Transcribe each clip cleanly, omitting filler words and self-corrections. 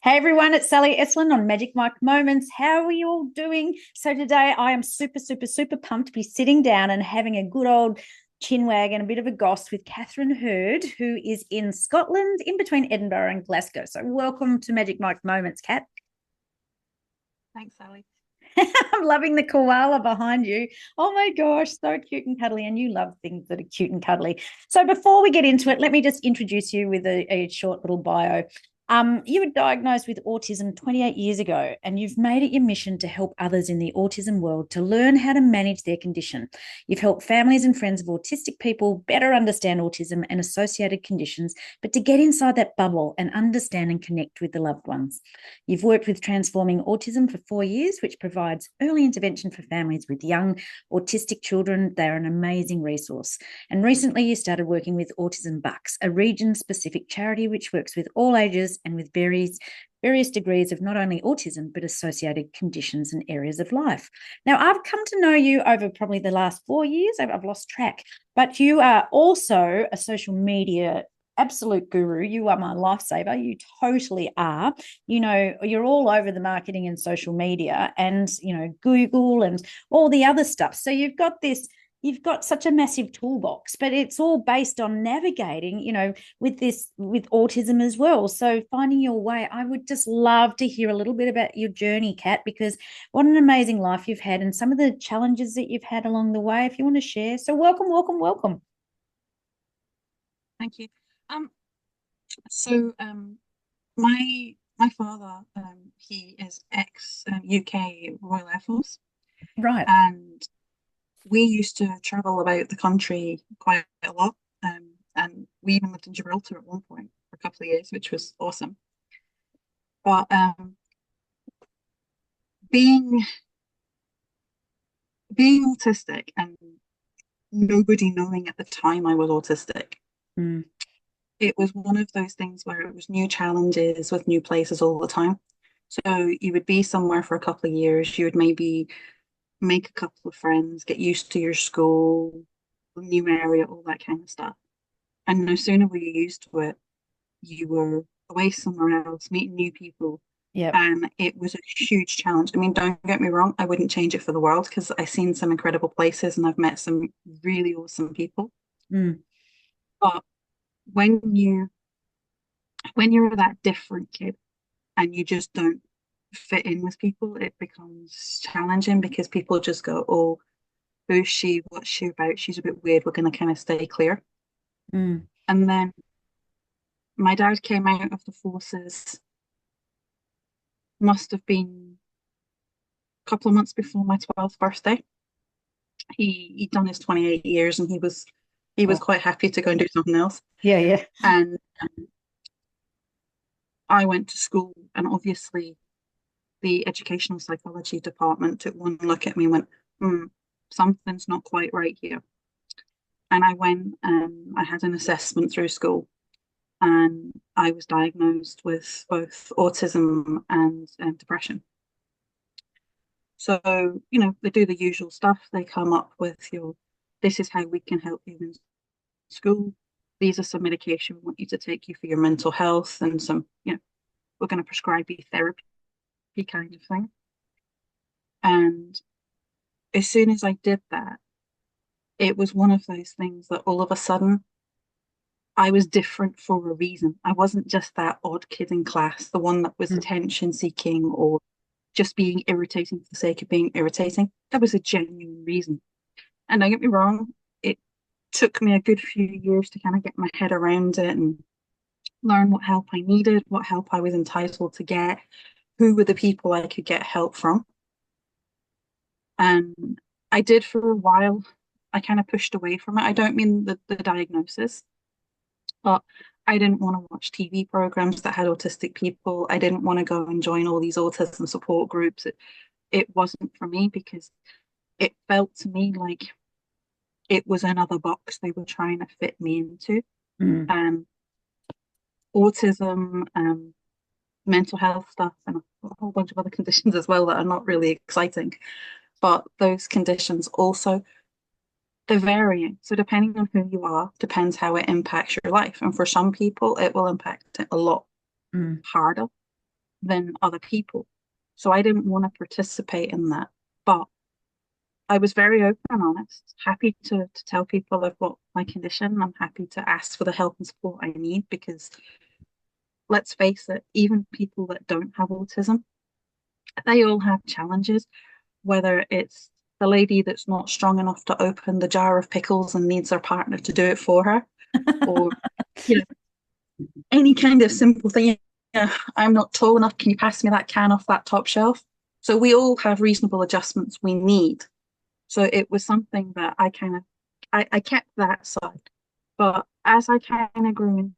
Hey everyone, it's Sally Estlin on Magic Mike Moments. How are you all doing? So today I am super pumped to be sitting down and having a good old chinwag and a bit of a goss with Catherine Hurd, who is in Scotland, in between Edinburgh and Glasgow. So welcome to Magic Mike Moments, Kat. Thanks, Sally. I'm loving the koala behind you. Oh my gosh, so cute and cuddly. And you love things that are cute and cuddly. So before we get into it, let me just introduce you with a short little bio. You were diagnosed with autism 28 years ago, and you've made it your mission to help others in the autism world to learn how to manage their condition. You've helped families and friends of autistic people better understand autism and associated conditions, but to get inside that bubble and understand and connect with the loved ones. You've worked with Transforming Autism for 4 years, which provides early intervention for families with young autistic children. They're an amazing resource. And recently you started working with Autism Bucks, a region-specific charity which works with all ages and with various degrees of not only autism, but associated conditions and areas of life. Now, I've come to know you over probably the last 4 years. I've lost track, but you are also a social media absolute guru. You are my lifesaver. You totally are. You're all over the marketing and social media and, Google and all the other stuff. So you've got such a massive toolbox, but it's all based on navigating, with autism as well. So finding your way, I would just love to hear a little bit about your journey, Kat, because what an amazing life you've had and some of the challenges that you've had along the way, if you want to share. So welcome. Thank you. Um, so my father, he is ex UK Royal Air Force, Right. and we used to travel about the country quite a lot. And we even lived in Gibraltar at one point for a couple of years, which was awesome. But being being autistic and nobody knowing at the time I was autistic, Mm. it was one of those things where it was new challenges with new places all the time. So you would be somewhere for a couple of years, you would maybe make a couple of friends, get used to your school, new area, all that kind of stuff. And no sooner were you used to it, you were away somewhere else, meeting new people. Yep. And it was a huge challenge. I mean, don't get me wrong, I wouldn't change it for the world because I've seen some incredible places and I've met some really awesome people. Mm. But when you when you're that different kid and you just don't fit in with people, it becomes challenging because people just go, "Oh, who's she? What's she about? She's a bit weird. We're going to kind of stay clear." Mm. And then my dad came out of the forces, must have been a couple of months before my 12th birthday. He'd done his 28 years and he was Oh. quite happy to go and do something else. Yeah. And I went to school, and obviously the educational psychology department took one look at me and went, hmm, something's not quite right here. And I went and I had an assessment through school, and I was diagnosed with both autism and depression. So, they do the usual stuff. They come up with this is how we can help you in school. These are some medication we want you to take you for your mental health and we're going to prescribe you therapy kind of thing. And as soon as I did that, it was one of those things that all of a sudden I was different for a reason. I wasn't just that odd kid in class, the one that was Mm. attention seeking or just being irritating for the sake of being irritating. There was a genuine reason. And don't get me wrong, it took me a good few years to kind of get my head around it and learn what help I needed, what help I was entitled to get, who were the people I could get help from. And I did for a while. I kind of pushed away from it. I don't mean the diagnosis, but I didn't want to watch TV programs that had autistic people. I didn't want to go and join all these autism support groups. It wasn't for me because it felt to me like it was another box they were trying to fit me into. Mm. Um, Autism, mental health stuff, and a whole bunch of other conditions as well that are not really exciting. But those conditions also, they're varying. So depending on who you are, depends how it impacts your life. And for some people, it will impact it a lot Mm. harder. than other people. So I didn't want to participate in that. But I was very open and honest, happy to tell people I've got my condition. I'm happy to ask for the help and support I need because let's face it, even people that don't have autism, they all have challenges, whether it's the lady that's not strong enough to open the jar of pickles and needs her partner to do it for her, or you know, any kind of simple thing. Yeah, I'm not tall enough. Can you pass me that can off that top shelf? So we all have reasonable adjustments we need. So it was something that I kept that side. But as I kind of grew into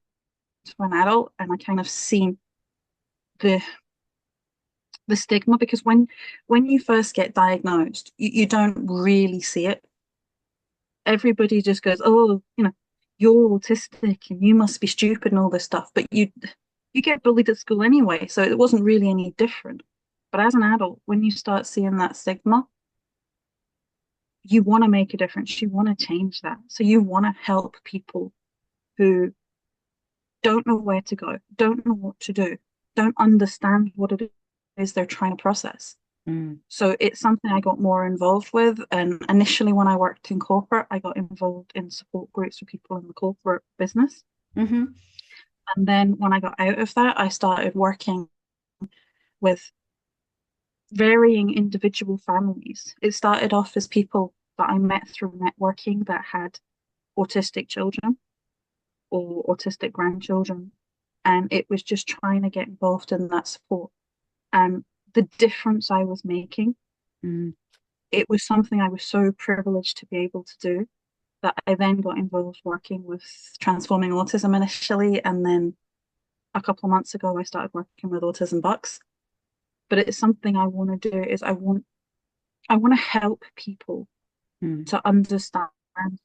an adult and I kind of seen the the stigma, because when you first get diagnosed, you don't really see it. Everybody just goes, oh, you're autistic and you must be stupid and all this stuff. But you get bullied at school anyway, so it wasn't really any different. But as an adult, when you start seeing that stigma, you want to make a difference. You want to change that. So you want to help people who don't know where to go, don't know what to do, don't understand what it is they're trying to process. Mm. So it's something I got more involved with. And initially, when I worked in corporate, I got involved in support groups for people in the corporate business. Mm-hmm. And then when I got out of that, I started working with varying individual families. It started off as people that I met through networking that had autistic children or autistic grandchildren. And it was just trying to get involved in that support. And the difference I was making, it was something I was so privileged to be able to do that I then got involved working with Transforming Autism initially. And then a couple of months ago, I started working with Autism Bucks. But it's something I want to do is I want to help people to understand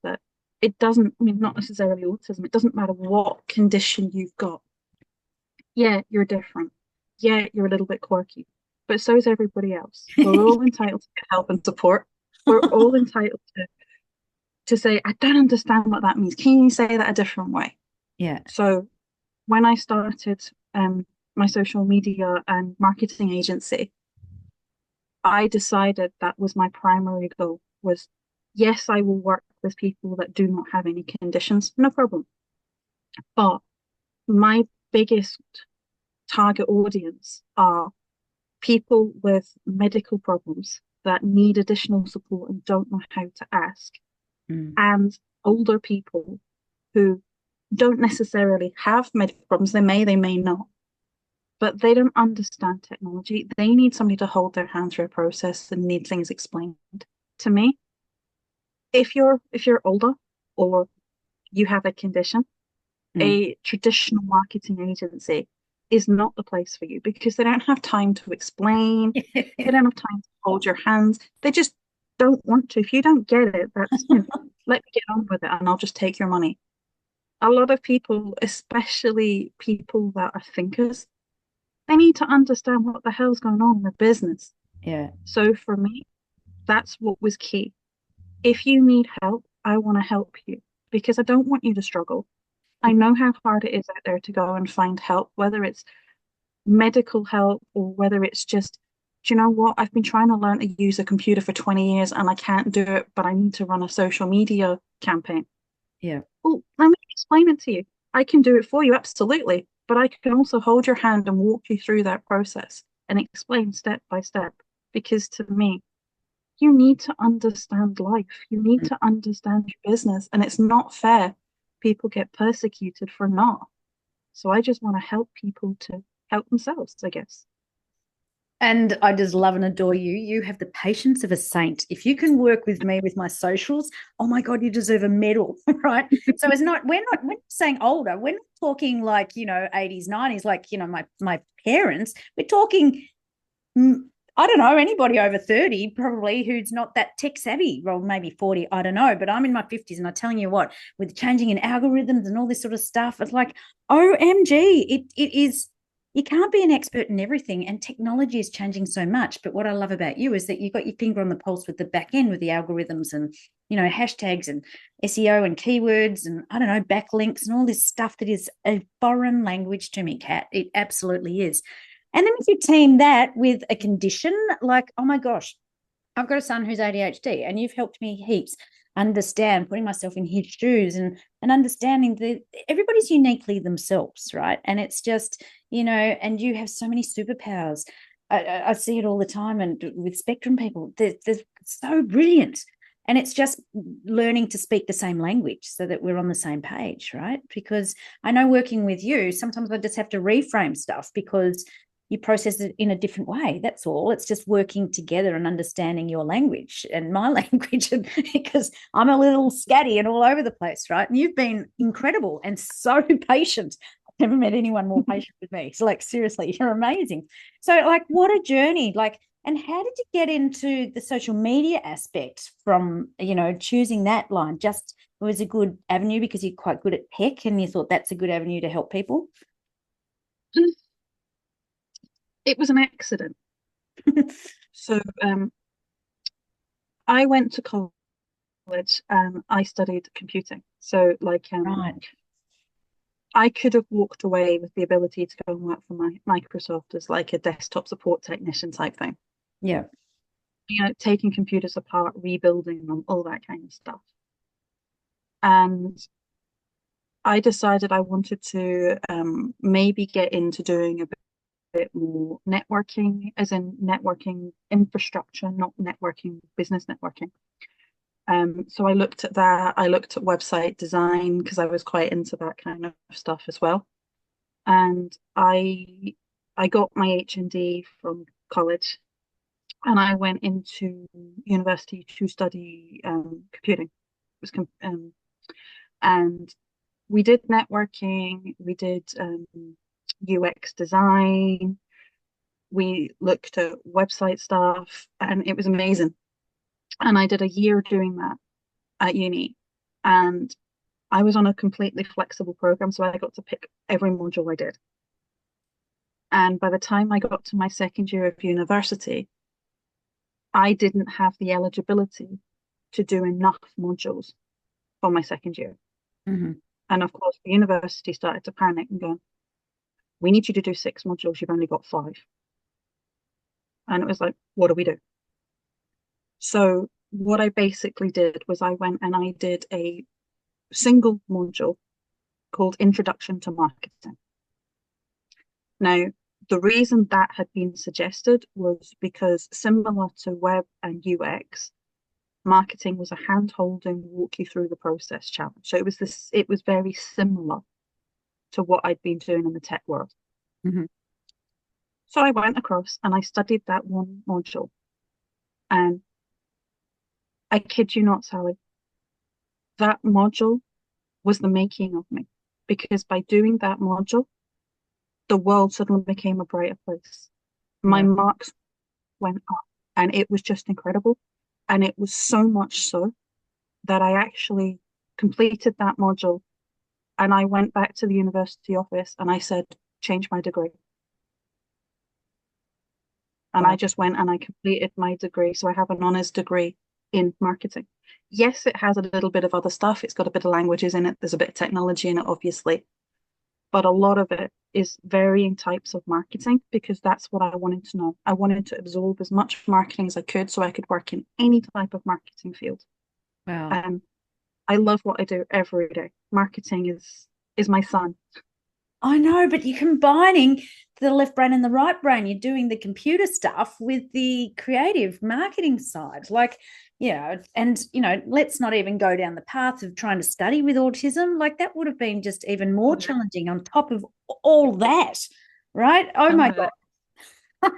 that it doesn't, I mean, not necessarily autism, it doesn't matter what condition you've got. Yeah, you're different. Yeah, you're a little bit quirky, but so is everybody else. We're all entitled to get help and support. We're all entitled to say, I don't understand what that means. Can you say that a different way? Yeah. So when I started my social media and marketing agency, I decided that was my primary goal was, yes, I will work with people that do not have any conditions, no problem. But my biggest target audience are people with medical problems that need additional support and don't know how to ask, and older people who don't necessarily have medical problems. They may not, but they don't understand technology. They need somebody to hold their hand through a process and need things explained. To me, if you're older or you have a condition, a traditional marketing agency is not the place for you because they don't have time to explain. They don't have time to hold your hands. They just don't want to. If you don't get it, that's let me get on with it and I'll just take your money. A lot of people, especially people that are thinkers, they need to understand what the hell's going on in the business. Yeah. So for me, that's what was key. If you need help, I want to help you because I don't want you to struggle. I know how hard it is out there to go and find help, whether it's medical help or whether it's just, do you know what? I've been trying to learn to use a computer for 20 years and I can't do it, but I need to run a social media campaign. Yeah. Well, let me explain it to you. I can do it for you, absolutely. But I can also hold your hand and walk you through that process and explain step by step. Because to me, you need to understand life. You need to understand your business. And it's not fair. People get persecuted for not. So I just want to help people to help themselves, I guess. And I just love and adore you. You have the patience of a saint. If you can work with me with my socials, oh my God, you deserve a medal, right? So we're not saying older, we're not talking like, 80s, 90s, like, my parents. We're talking, I don't know, anybody over 30 probably who's not that tech savvy. Well, maybe 40, I don't know. But I'm in my 50s and I'm telling you what, with changing in algorithms and all this sort of stuff, it's like, OMG, it is. You can't be an expert in everything, and technology is changing so much. But what I love about you is that you've got your finger on the pulse with the back end, with the algorithms and, hashtags and SEO and keywords and, I don't know, backlinks and all this stuff that is a foreign language to me, Kat. It absolutely is. And then if you team that with a condition, like, oh my gosh, I've got a son who's ADHD, and you've helped me heaps understand putting myself in his shoes and understanding that everybody's uniquely themselves, right? And it's just, and you have so many superpowers. I see it all the time, and with spectrum people, they're so brilliant. And it's just learning to speak the same language so that we're on the same page, right? Because I know working with you, sometimes I just have to reframe stuff because you process it in a different way. That's all. It's just working together and understanding your language and my language, because I'm a little scatty and all over the place, right? And you've been incredible and so patient. I've never met anyone more patient with me. So, like, seriously, you're amazing. So, like, what a journey. Like, and how did you get into the social media aspect from, choosing that line? Just it was a good avenue because you're quite good at tech and you thought that's a good avenue to help people? It was an accident. So I went to college and I studied computing. So Right. I could have walked away with the ability to go and work for Microsoft as like a desktop support technician type thing. Yeah. Taking computers apart, rebuilding them, all that kind of stuff. And I decided I wanted to maybe get into doing a bit more networking, as in networking infrastructure, not networking, business networking. So I looked at that. I looked at website design because I was quite into that kind of stuff as well. And I got my HND from college, and I went into university to study computing. It was and we did networking, we did UX design, we looked at website stuff, and it was amazing. And I did a year doing that at uni, and I was on a completely flexible program, so I got to pick every module I did. And by the time I got to my second year of university, I didn't have the eligibility to do enough modules for my second year. Mm-hmm. And of course, the university started to panic and go, we need you to do 6 modules, you've only got 5. And it was like, what do we do? So what I basically did was I went and I did a single module called Introduction to Marketing. Now, the reason that had been suggested was because, similar to web and UX, marketing was a hand-holding, walk you through the process challenge. So it was very similar to what I'd been doing in the tech world. Mm-hmm. So I went across and I studied that one module. And I kid you not, Sally, that module was the making of me. Because by doing that module, the world suddenly became a brighter place. My Wow. marks went up, and it was just incredible. And it was so much so that I actually completed that module, and I went back to the university office and I said, change my degree. And I Wow. just went and I completed my degree. So I have an honours degree in marketing. Yes, it has a little bit of other stuff. It's got a bit of languages in it. There's a bit of technology in it, obviously. But a lot of it is varying types of marketing, because that's what I wanted to know. I wanted to absorb as much marketing as I could so I could work in any type of marketing field. Wow. I love what I do every day. Marketing is my son. I know, but you're combining the left brain and the right brain. You're doing the computer stuff with the creative marketing side. Like, and, let's not even go down the path of trying to study with autism. Like, that would have been just even more challenging on top of all that, right? Oh my Uh, God.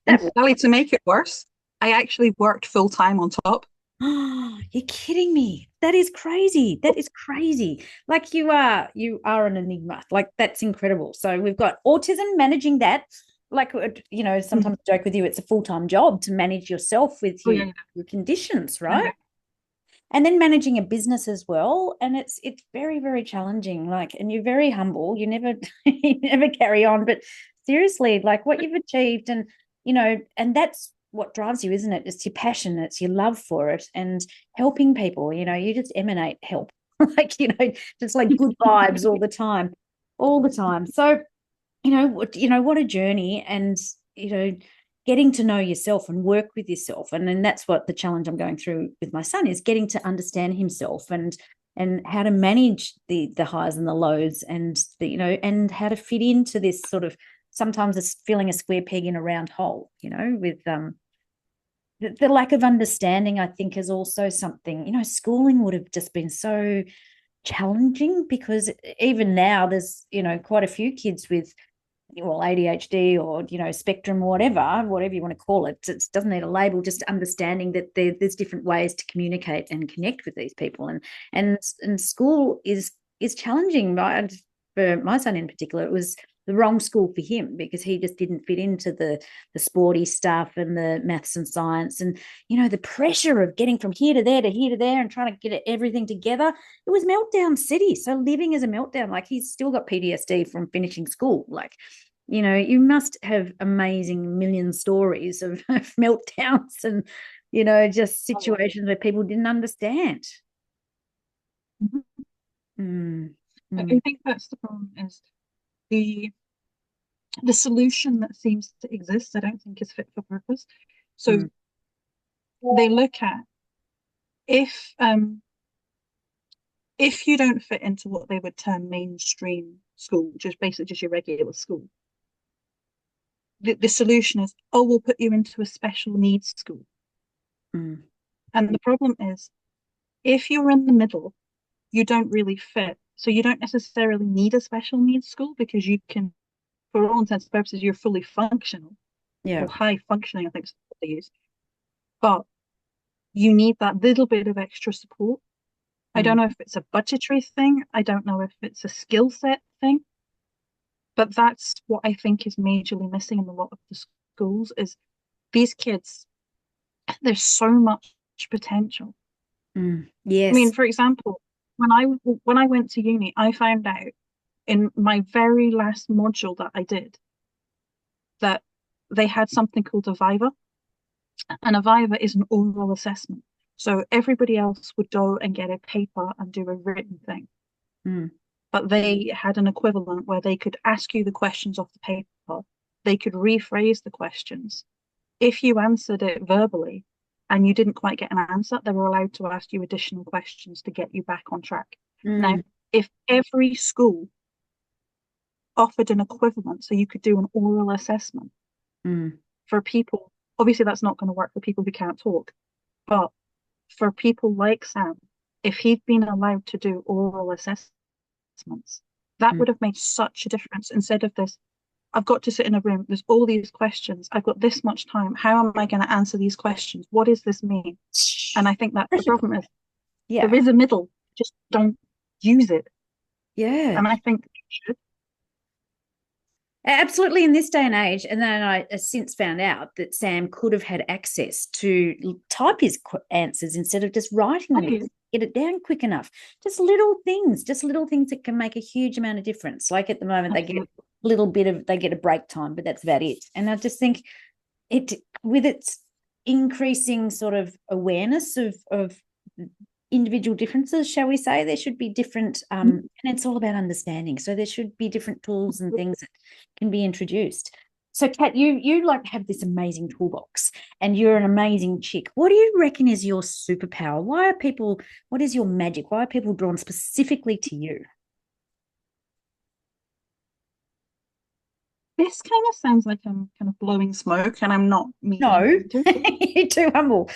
and That Sally, to make it worse, I actually worked full time on top. Oh, you're kidding me. That is crazy. That is crazy. Like, you are an enigma. Like, that's incredible. So we've got autism, managing that. Like, sometimes I joke with you, it's a full-time job to manage yourself with Oh your, yeah, your conditions, yeah. right? And then managing a business as well. And it's very, very challenging. Like, and you're very humble. You never you never carry on. But seriously, like what you've achieved, and that's what drives you, isn't it? It's your passion, it's your love for it, and helping people. You just emanate help. Like, just like good vibes all the time. All the time. So what a journey. And getting to know yourself and work with yourself. And then that's what the challenge I'm going through with my son is, getting to understand himself and how to manage the highs and the lows, and and how to fit into this sort of, sometimes it's feeling a square peg in a round hole, with the lack of understanding. I think is also something, schooling would have just been so challenging, because even now there's quite a few kids with, well, ADHD or spectrum, or whatever you want to call it. It doesn't need a label. Just understanding that there's different ways to communicate and connect with these people, and school is challenging. For my son in particular, it was the wrong school for him, because he just didn't fit into the sporty stuff and the maths and science, and the pressure of getting from here to there to here to there and trying to get everything together. It was meltdown city. So living as a meltdown, like, he's still got PTSD from finishing school. Like, you must have amazing million stories of meltdowns and just situations where people didn't understand. Mm. I think that's the problem, is the solution that seems to exist, I don't think is fit for purpose. So they look at, if you don't fit into what they would term mainstream school, just basically just your regular school, the solution is, oh, we'll put you into a special needs school. And the problem is, if you're in the middle, you don't really fit. So you don't necessarily need a special needs school, because you can, for all intents and purposes, you're fully functional. Yeah. Or high functioning, I think is what they use. But you need that little bit of extra support. I don't know if it's a budgetary thing. I don't know if it's a skill set thing. But that's what I think is majorly missing in a lot of the schools, is these kids, there's so much potential. Yes. I mean, for example, when I went to uni, I found out in my very last module that I did that they had something called a viva, and a viva is an oral assessment. So everybody else would go and get a paper and do a written thing. But they had an equivalent where they could ask you the questions off the paper. They could rephrase the questions. If you answered it verbally and you didn't quite get an answer, they were allowed to ask you additional questions to get you back on track. Now, if every school offered an equivalent, so you could do an oral assessment for people, obviously that's not going to work for people who can't talk, but for people like Sam, if he'd been allowed to do oral assessments, that would have made such a difference. Instead of this, I've got to sit in a room, there's all these questions, I've got this much time, how am I going to answer these questions? What does this mean? And I think that's the problem, is there is a middle, just don't use it. Yeah. And I think you should. Absolutely, in this day and age. And then I since found out that Sam could have had access to type his answers instead of just writing them. Get it down quick enough. Just little things that can make a huge amount of difference. Like at the moment, they get they get a break time, but that's about it. And I just think with its increasing sort of awareness of individual differences, shall we say, there should be different, and it's all about understanding. So there should be different tools and things that can be introduced. So Kat, you like have this amazing toolbox, and you're an amazing chick. What do you reckon is your superpower? What is your magic? Why are people drawn specifically to you? This kind of sounds like I'm kind of blowing smoke, and I'm not No, you're too humble.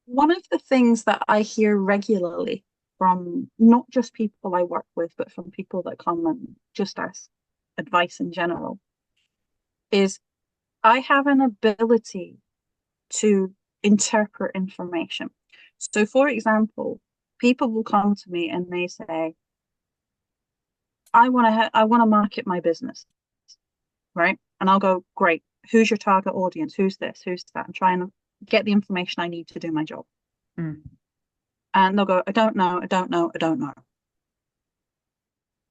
One of the things that I hear regularly from not just people I work with, but from people that come and just ask advice in general, is I have an ability to interpret information. So, for example, people will come to me and they say, I want to market my business, right? And I'll go, great. Who's your target audience? Who's this? Who's that? And try and get the information I need to do my job. And they'll go, I don't know.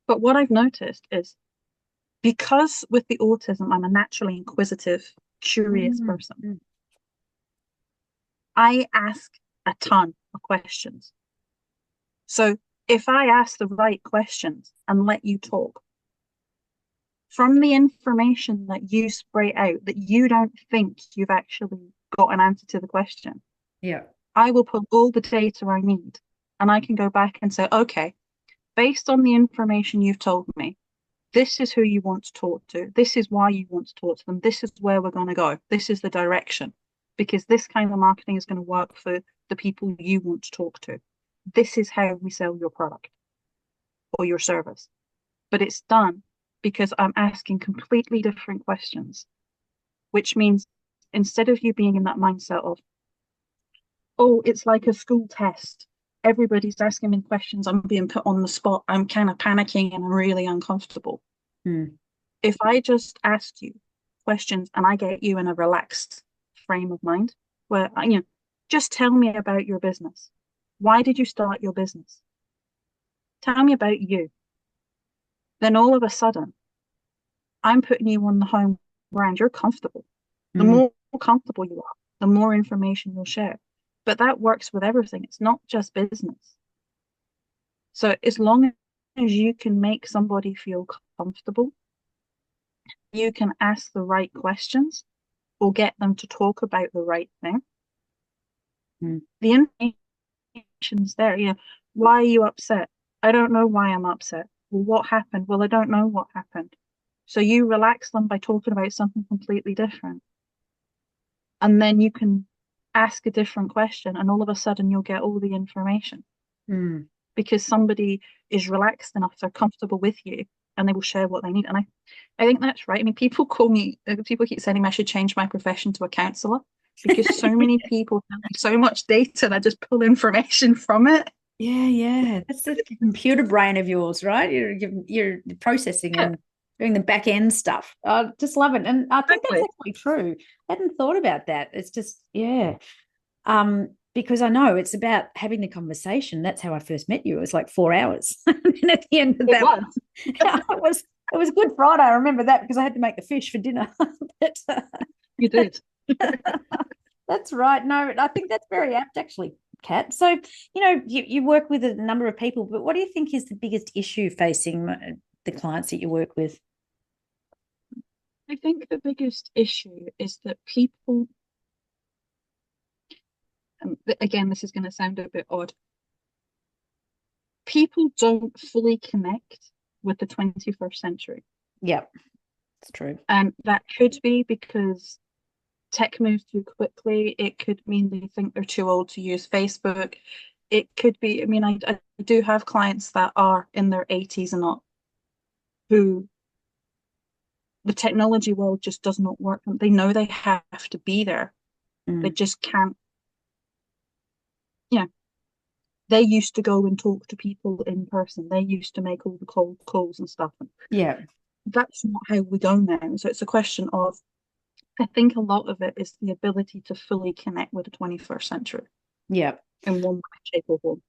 But what I've noticed is, because with the autism, I'm a naturally inquisitive, curious person, I ask a ton of questions. So if I ask the right questions and let you talk, from the information that you spray out that you don't think you've actually got an answer to the question, Yeah. I will pull all the data I need and I can go back and say, okay, based on the information you've told me, this is who you want to talk to. This is why you want to talk to them. This is where we're going to go. This is the direction. Because this kind of marketing is going to work for the people you want to talk to. This is how we sell your product or your service. But it's done because I'm asking completely different questions, which means instead of you being in that mindset of, oh, it's like a school test. Everybody's asking me questions. I'm being put on the spot. I'm kind of panicking and I'm really uncomfortable. If I just asked you questions and I get you in a relaxed frame of mind where, just tell me about your business. Why did you start your business? Tell me about you. Then all of a sudden, I'm putting you on the home ground. You're comfortable. The more comfortable you are, the more information you'll share. But that works with everything. It's not just business. So as long as you can make somebody feel comfortable, you can ask the right questions or get them to talk about the right thing. The information's there. Why are you upset? I don't know why I'm upset. Well, what happened? Well, I don't know what happened. So you relax them by talking about something completely different. And then you can ask a different question and all of a sudden you'll get all the information. Because somebody is relaxed enough, they're comfortable with you and they will share what they need. And I think that's right. I mean, people keep saying I should change my profession to a counsellor because so many people have so much data and I just pull information from it. Yeah. That's the computer brain of yours, right? You're processing and doing the back end stuff. I just love it. And I think that's actually true. I hadn't thought about that. It's just, because I know it's about having the conversation. That's how I first met you. It was like 4 hours. And at the end of that, it was Good Friday. I remember that because I had to make the fish for dinner. But, you did. That's right. No, I think that's very apt, actually, Kat. So, you work with a number of people, but what do you think is the biggest issue facing the clients that you work with? I think the biggest issue is that people, again, this is going to sound a bit odd, people don't fully connect with the 21st century. Yeah, it's true. And that could be because tech moves too quickly. It could mean they think they're too old to use Facebook. It could be, I do have clients that are in their 80s and up who the technology world just does not work. They know they have to be there. They just can't. They used to go and talk to people in person. They used to make all the cold calls and stuff. Yeah. That's not how we go now. So it's a question of, I think a lot of it is the ability to fully connect with the 21st century. Yeah. In one way, shape, or form.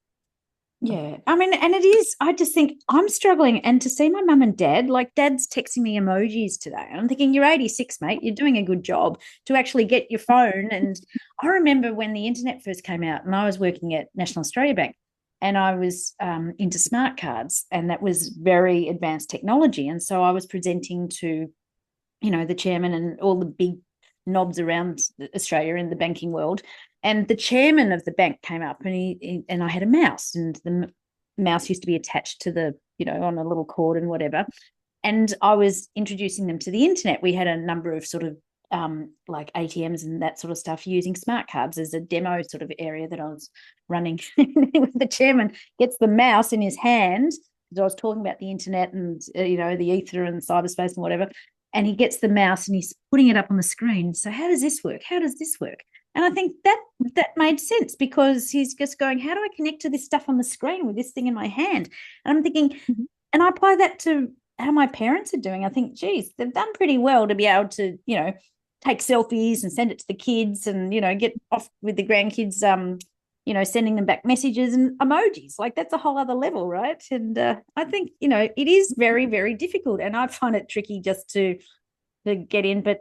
Yeah. I mean, and it is, I just think I'm struggling. And to see my mum and dad, like dad's texting me emojis today. I'm thinking, you're 86, mate. You're doing a good job to actually get your phone. And I remember when the internet first came out and I was working at National Australia Bank and I was into smart cards, and that was very advanced technology. And so I was presenting to, the chairman and all the big knobs around Australia in the banking world. And the chairman of the bank came up and I had a mouse, and the mouse used to be attached to the, on a little cord and whatever. And I was introducing them to the internet. We had a number of sort of like ATMs and that sort of stuff using smart cards as a demo sort of area that I was running. The chairman gets the mouse in his hand because I was talking about the internet and, the ether and cyberspace and whatever. And he gets the mouse and he's putting it up on the screen. So how does this work? How does this work? And I think that made sense because he's just going, how do I connect to this stuff on the screen with this thing in my hand? And I'm thinking, and I apply that to how my parents are doing. I think, geez, they've done pretty well to be able to, take selfies and send it to the kids and, get off with the grandkids, sending them back messages and emojis. Like that's a whole other level, right? And I think, it is very, very difficult. And I find it tricky just to get in. But,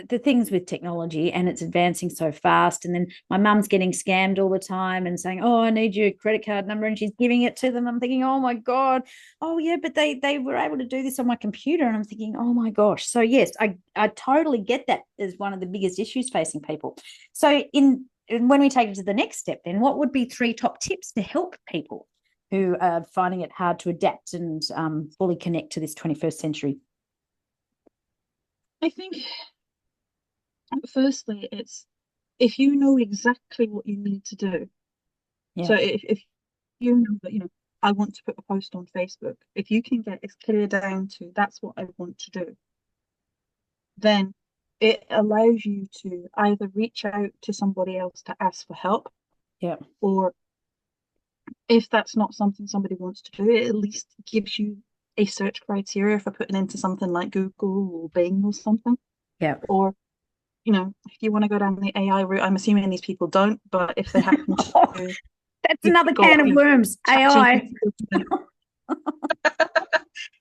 the things with technology, and it's advancing so fast. And then my mum's getting scammed all the time and saying, "Oh, I need your credit card number," and she's giving it to them. I'm thinking, "Oh my God, oh yeah, but they were able to do this on my computer," and I'm thinking, "Oh my gosh." So yes, I totally get that as one of the biggest issues facing people. So when we take it to the next step, then what would be 3 top tips to help people who are finding it hard to adapt and fully connect to this 21st century? I think, firstly, it's if you know exactly what you need to do. Yeah. So if you know that, I want to put a post on Facebook, if you can get it clear down to that's what I want to do, then it allows you to either reach out to somebody else to ask for help, Yeah. or if that's not something somebody wants to do, it at least gives you a search criteria for putting into something like Google or Bing or something. Yeah. Or, if you want to go down the AI route, I'm assuming these people don't, but if they happen to, That's you've another got, can of worms. AI. ChatGPT.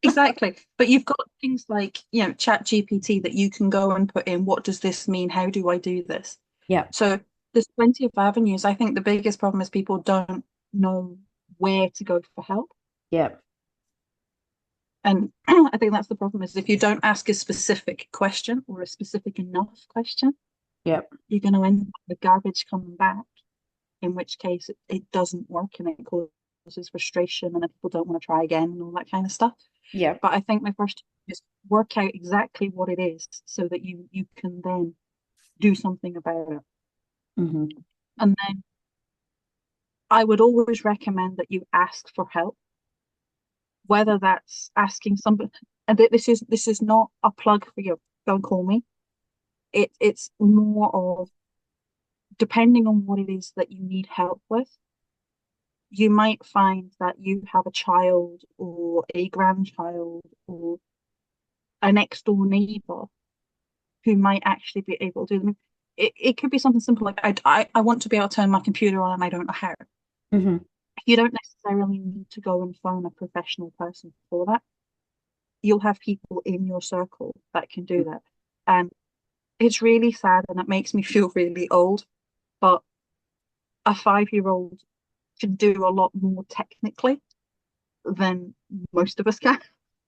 Exactly. But you've got things like, ChatGPT that you can go and put in, what does this mean? How do I do this? Yeah. So there's plenty of avenues. I think the biggest problem is people don't know where to go for help. Yeah. And I think that's the problem, is if you don't ask a specific question or a specific enough question, Yeah. you're going to end up with garbage coming back, in which case it doesn't work and it causes frustration and then people don't want to try again and all that kind of stuff. Yeah. But I think my first tip is work out exactly what it is so that you can then do something about it. Mm-hmm. And then I would always recommend that you ask for help, whether that's asking somebody. And this is not a plug for you. Don't call me. It's more of, depending on what it is that you need help with, you might find that you have a child or a grandchild or a next door neighbor who might actually be able to do them. It could be something simple like, I want to be able to turn my computer on and I don't know how. Mm-hmm. You don't necessarily need to go and phone a professional person for that. You'll have people in your circle that can do that. And it's really sad and it makes me feel really old, but a 5-year-old can do a lot more technically than most of us can.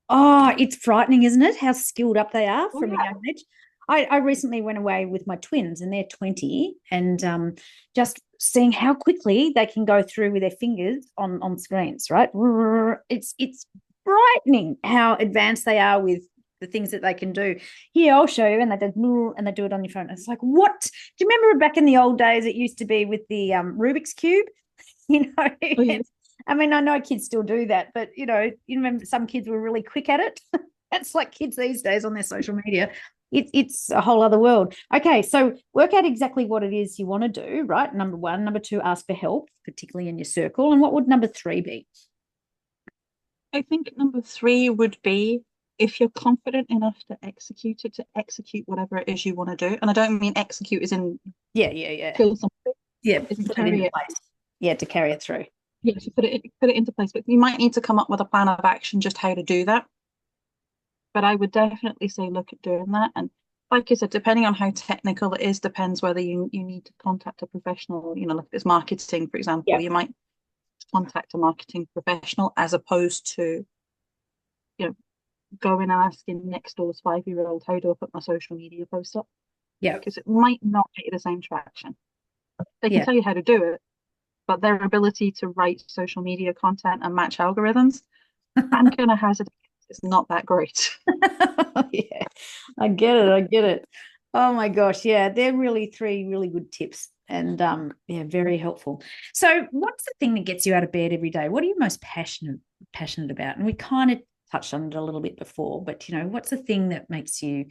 Oh, it's frightening, isn't it? How skilled up they are Oh, from a yeah. young age. I recently went away with my twins, and they're 20, and just seeing how quickly they can go through with their fingers on screens, right? It's frightening how advanced they are with the things that they can do. Here, I'll show you, and they do it on your phone. It's like, what? Do you remember back in the old days? It used to be with the Rubik's cube, you know. Oh, yeah. I mean, I know kids still do that, but you remember some kids were really quick at it. It's like kids these days on their social media. It's a whole other world. Okay, so work out exactly what it is you want to do, right? Number 1. Number 2, ask for help, particularly in your circle. And what would number 3 be? I think number 3 would be, if you're confident enough to execute it, to execute whatever it is you want to do. And I don't mean execute as in Yeah. kill something. Yeah, Is in put it carry into it. place. Yeah, to carry it through. Yeah, to put it into place. But you might need to come up with a plan of action, just how to do that. But I would definitely say look at doing that. And like I said, depending on how technical it is, depends whether you need to contact a professional. Like if it's marketing, for example, Yeah. you might contact a marketing professional as opposed to, going and asking next door's 5-year-old, how do I put my social media post up? Yeah. Because it might not get the same traction. They can Yeah. tell you how to do it, but their ability to write social media content and match algorithms, I'm going to hazard it's not that great. Yeah, I get it. Oh my gosh, yeah, they're really 3 really good tips, and yeah, very helpful. So what's the thing that gets you out of bed every day? What are you most passionate about? And we kind of touched on it a little bit before, but what's the thing that makes you,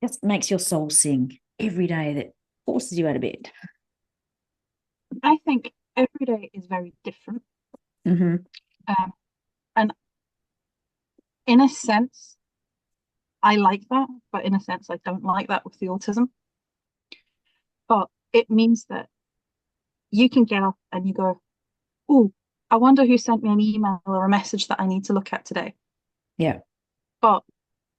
just makes your soul sing every day, that forces you out of bed? I think every day is very different. Mm-hmm. And in a sense, I like that, but in a sense, I don't like that with the autism. But it means that you can get up and you go, oh, I wonder who sent me an email or a message that I need to look at today. Yeah. But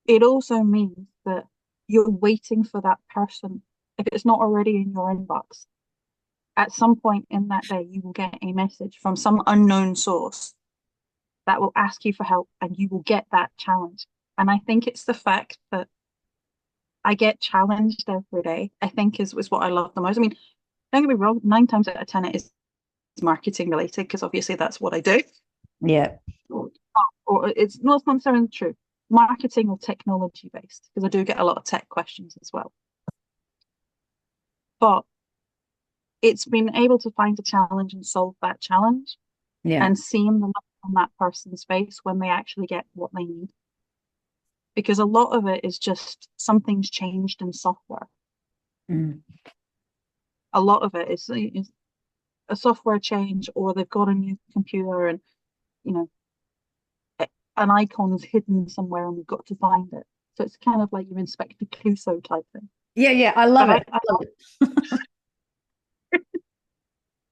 it also means that you're waiting for that person. If it's not already in your inbox, at some point in that day, you will get a message from some unknown source that will ask you for help, and you will get that challenge. And I think it's the fact that I get challenged every day, I think is what I love the most. I mean, don't get me wrong, 9 times out of 10 it is marketing related, because obviously that's what I do. Yeah. Or it's not necessarily true. Marketing or technology based, because I do get a lot of tech questions as well. But it's been able to find a challenge and solve that challenge, Yeah. and seeing the look on that person's face when they actually get what they need. Because a lot of it is just something's changed in software. Mm. A lot of it is a software change, or they've got a new computer and, you know, an icon's hidden somewhere and we've got to find it. So it's kind of like your Inspector Clouseau type thing. Yeah, I love it. I love it.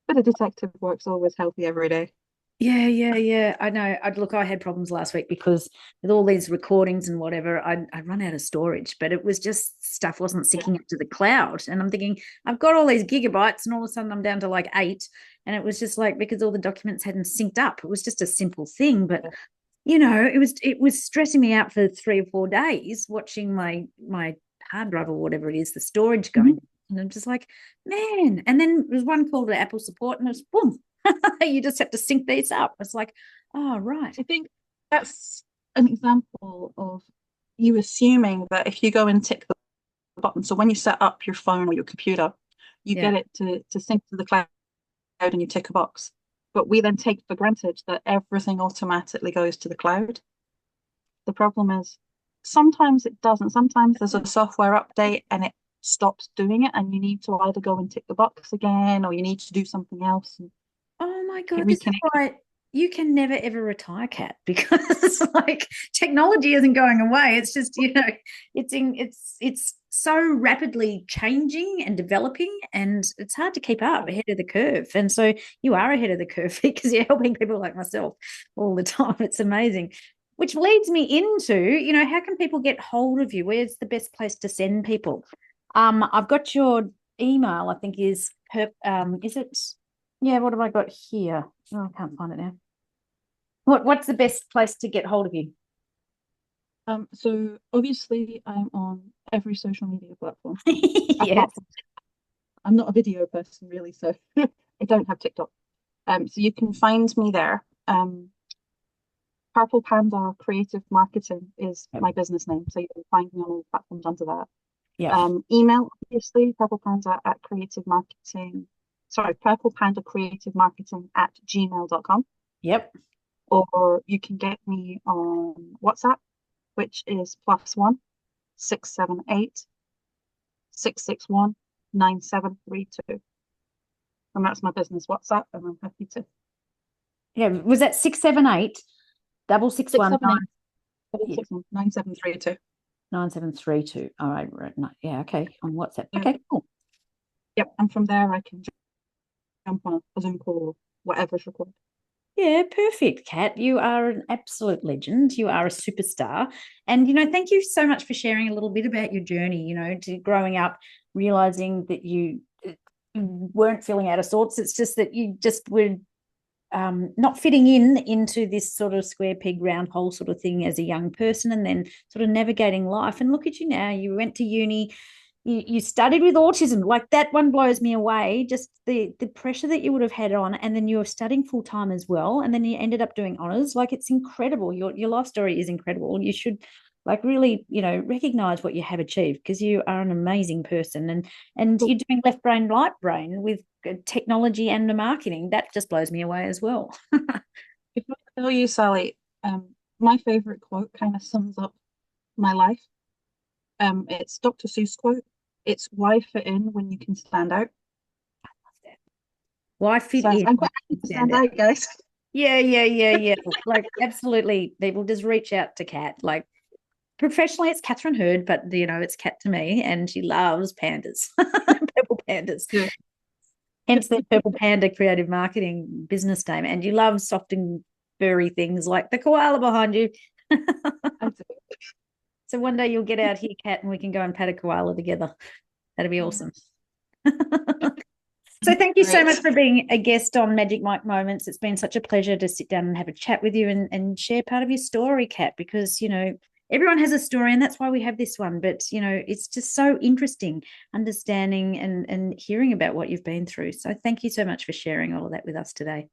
Bit of detective work's always healthy every day. Yeah. I know. I had problems last week because with all these recordings and whatever, I run out of storage, but it was just stuff wasn't syncing up to the cloud. And I'm thinking, I've got all these gigabytes, and all of a sudden I'm down to like 8. And it was just like, because all the documents hadn't synced up. It was just a simple thing, but it was stressing me out for 3 or 4 days watching my hard drive or whatever it is, the storage going. Mm-hmm. And I'm just like, man. And then there was one called to Apple support, and it was boom. You just have to sync these up. It's like, oh, right. I think that's an example of you assuming that if you go and tick the button, so when you set up your phone or your computer, you get it to sync to the cloud and you tick a box. But we then take for granted that everything automatically goes to the cloud. The problem is sometimes it doesn't. Sometimes there's a software update and it stops doing it, and you need to either go and tick the box again, or you need to do something else. And oh my God, this is why you can never ever retire, Kat, because like technology isn't going away. It's just, it's so rapidly changing and developing, and it's hard to keep up ahead of the curve. And so you are ahead of the curve because you're helping people like myself all the time. It's amazing. Which leads me into, how can people get hold of you? Where's the best place to send people? I've got your email, I think is it? Yeah, what have I got here? Oh, I can't find it now. What's the best place to get hold of you? So obviously I'm on every social media platform. Yes. I'm not a video person really, so I don't have TikTok. So you can find me there. Purple Panda Creative Marketing is my business name, so you can find me on all platforms under that. Yeah. Email, obviously, purplepanda creative marketing@gmail.com. Yep. Or you can get me on WhatsApp, which is +1 678 661 9732. And that's my business WhatsApp, and I'm happy to. Yeah, was that 678 661 9732. 9732. All right. Yeah, okay. On WhatsApp. Okay, cool. Yep, and from there I can jump on a Zoom call or whatever's required. Yeah, perfect, Kat. You are an absolute legend. You are a superstar. And, thank you so much for sharing a little bit about your journey, to growing up, realizing that you weren't feeling out of sorts. It's just that you just were not fitting into this sort of square peg round hole sort of thing as a young person, and then sort of navigating life. And look at you now. You went to uni. You studied with autism. Like, that one blows me away, just the pressure that you would have had on, and then you were studying full time as well, and then you ended up doing honors. Like, it's incredible. Your life story is incredible. You should really recognize what you have achieved, because you are an amazing person, and you're doing left brain right brain with technology and the marketing. That just blows me away as well. If I tell you, Sally, my favorite quote kind of sums up my life. It's Dr. Seuss quote. It's why fit in when you can stand out. Why fit in? I'm quite happy to stand out, guys. Yeah. Like, absolutely. People just reach out to Kat. Like, professionally, it's Catherine Hurd, but it's Kat to me, and she loves pandas, purple pandas. Yeah. Hence the Purple Panda Creative Marketing business name. And you love soft and furry things like the koala behind you. So one day you'll get out here, Kat, and we can go and pet a koala together. That'd be awesome. So thank you so much for being a guest on Magic Mike Moments. It's been such a pleasure to sit down and have a chat with you and share part of your story, Kat, because, you know, everyone has a story and that's why we have this one. But, you know, it's just so interesting understanding and hearing about what you've been through. So thank you so much for sharing all of that with us today.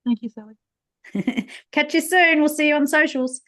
Thank you, Sally. Catch you soon. We'll see you on socials.